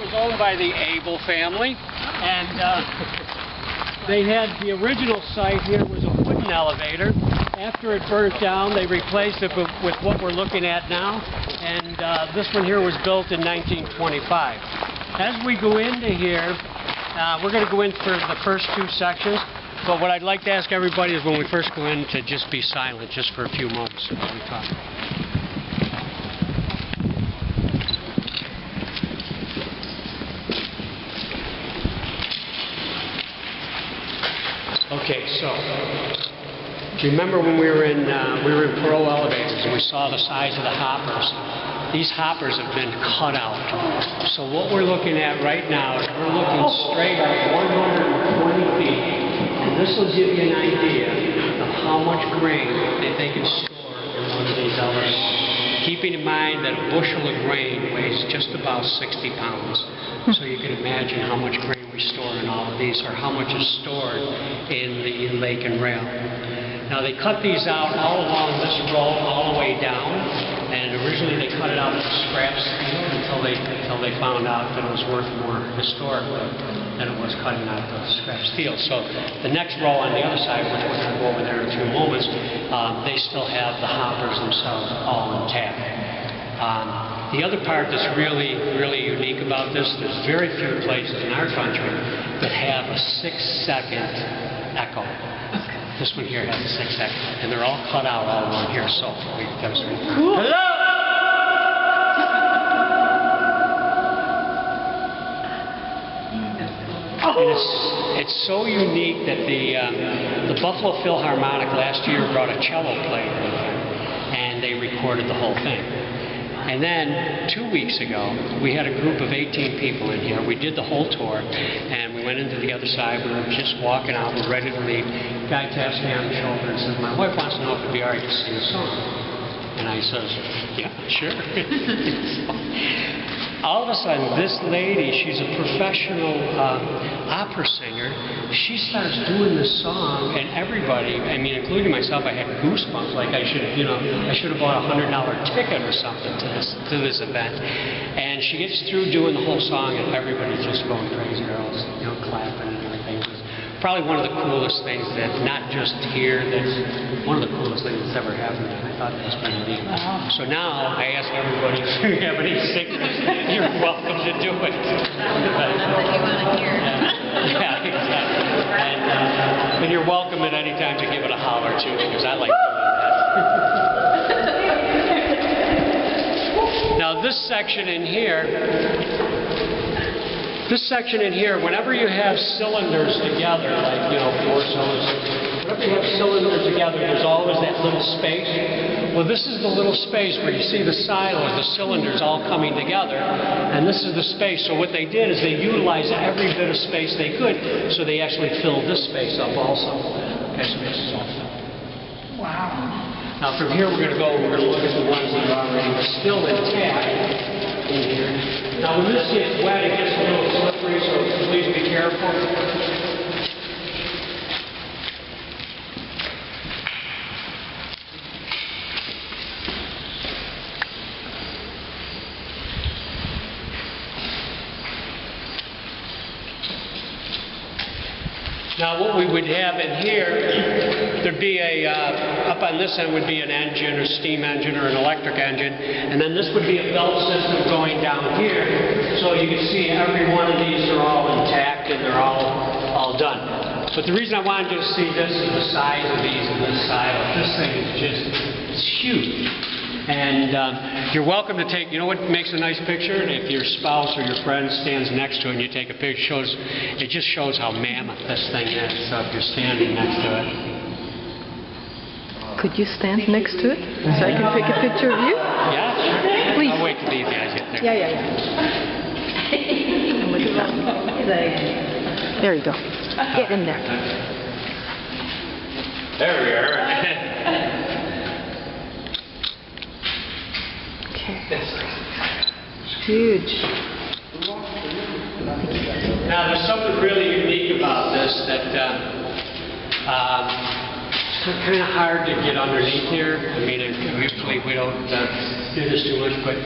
was owned by the Abel family, and they had the original site here was a wooden elevator. After it burnt down, they replaced it with what we're looking at now, and this one here was built in 1925. As we go into here, we're going to go in for the first two sections, but what I'd like to ask everybody is when we first go in to just be silent just for a few moments while we talk. Okay, so do you remember when we were in Pearl elevators and we saw the size of the hoppers? These hoppers have been cut out. So what we're looking at right now is we're looking straight up 120 feet, and this will give you an idea of how much grain that they can store in one of these elevators. Keeping in mind that a bushel of grain weighs just about 60 pounds. So you can imagine how much grain we store in all of these, or how much is stored in the lake and rail. Now they cut these out all along this row, all the way down, and originally they cut it out with scrap steel until they found out that it was worth more historically than it was cutting out the scrap steel. So the next row on the other side, which we're going to go over there in a few moments, they still have the hoppers themselves all intact. The other part that's really unique about this, there's very few places in our country that have a 6-second echo. This one here has a 6-second, and they're all cut out all along here, so we can demonstrate. Cool. Hello! And it's so unique that the Buffalo Philharmonic last year brought a cello player in here, and they recorded the whole thing. And then 2 weeks ago, we had a group of 18 people in here. We did the whole tour, and we went into the other side. We were just walking out. We're ready to leave. The guy taps me on the shoulder and says, "My wife wants to know if it'd be all right to sing a song." And I says, "Yeah, sure." All of a sudden, this lady, she's a professional opera singer. She starts doing this song, and everybody, I mean, including myself, I had goosebumps. Like I should have bought a $100 ticket or something to this event. And she gets through doing the whole song, and everybody's just going crazy. They're all, clapping and everything. It was probably one of the coolest things that, not just here, that's one of the coolest things that's ever happened. I thought that was pretty neat. Wow. So now I ask everybody, if you have any sickness, you're welcome to do it. That you want to hear. Yeah, exactly. And you're welcome at any time to give it a holler too, because I like doing that. Now this section in here, whenever you have cylinders together, like 4 cylinders, whenever you have cylinders together, there's always that little space. Well, this is the little space where you see the silos, the cylinders all coming together, and this is the space. So what they did is they utilized every bit of space they could, so they actually filled this space up also. Okay, so this is all filled. Wow. Now from here we're going to look at the ones that are already still intact in here. Now when this gets wet, it gets a little slippery, so please be careful. Now what we would have in here, there'd be up on this end would be an engine or steam engine or an electric engine, and then this would be a belt system going down here, so you can see every one of these are all intact and they're all done. But the reason I wanted you to see this is the size of these and this silo. This thing is it's huge. And you're welcome to take, what makes a nice picture? If your spouse or your friend stands next to it and you take a picture, it just shows how mammoth this thing is, so if you're standing next to it. Could you stand next to it so I can take a picture of you? Yeah, sure. Please. I'll wait till these guys get there. Yeah. And with the thumb. There you go. Get in there. There we are. Huge. Now, there's something really unique about this that kind of hard to get underneath here. I mean, usually we don't do this too much, but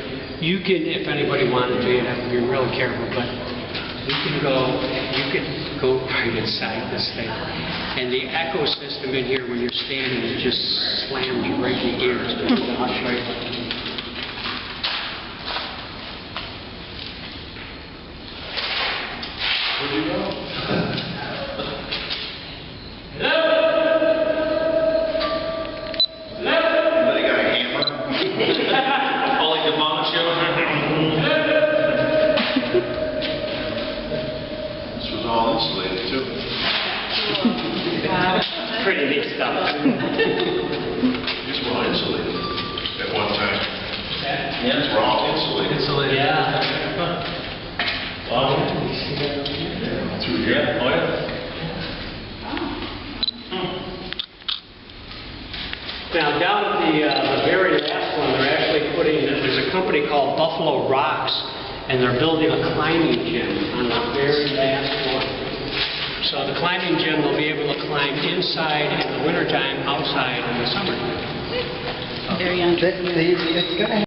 you can, if anybody wanted to, you'd have to be real careful, but you can go right inside this thing. And the echo system in here when you're standing, it just slams you right in the ears. I'll show you. Where'd you go? Anybody got a hammer? Only demolish you? This was all insulated too. Pretty neat stuff. These were all insulated at one time. Yeah, these were all insulated. Insulated. Yeah. Through here? Oh, yeah. Now, down at the very last one, they're actually there's a company called Buffalo Rocks, and they're building a climbing gym on the very last floor. So the climbing gym will be able to climb inside in the wintertime, outside in the summer. Very interesting. It's going to